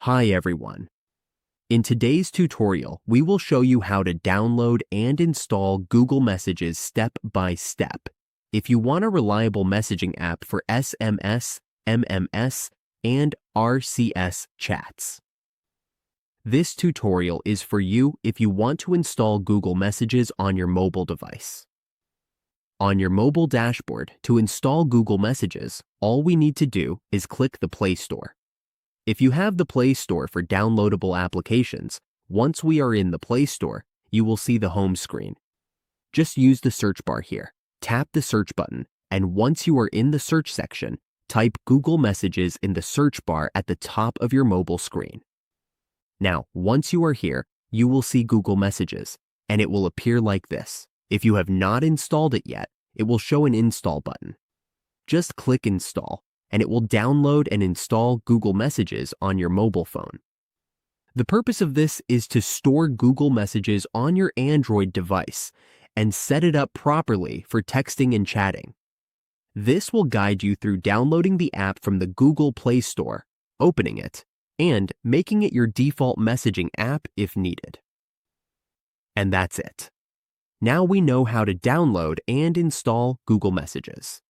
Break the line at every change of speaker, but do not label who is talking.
Hi everyone. In today's tutorial, we will show you how to download and install Google Messages step by step. If you want a reliable messaging app for SMS, MMS, and RCS chats. This tutorial is for you if you want to install Google Messages on your mobile device. On your mobile dashboard, to install Google Messages, all we need to do is click the Play Store. If you have the Play Store for downloadable applications, once we are in the Play Store, you will see the home screen. Just use the search bar here, tap the search button, and once you are in the search section, type Google Messages in the search bar at the top of your mobile screen. Now, once you are here, you will see Google Messages, and it will appear like this. If you have not installed it yet, it will show an install button. Just click Install, and it will download and install Google Messages on your mobile phone. The purpose of this is to store Google Messages on your Android device and set it up properly for texting and chatting. This will guide you through downloading the app from the Google Play Store, opening it, and making it your default messaging app if needed. And that's it. Now we know how to download and install Google Messages.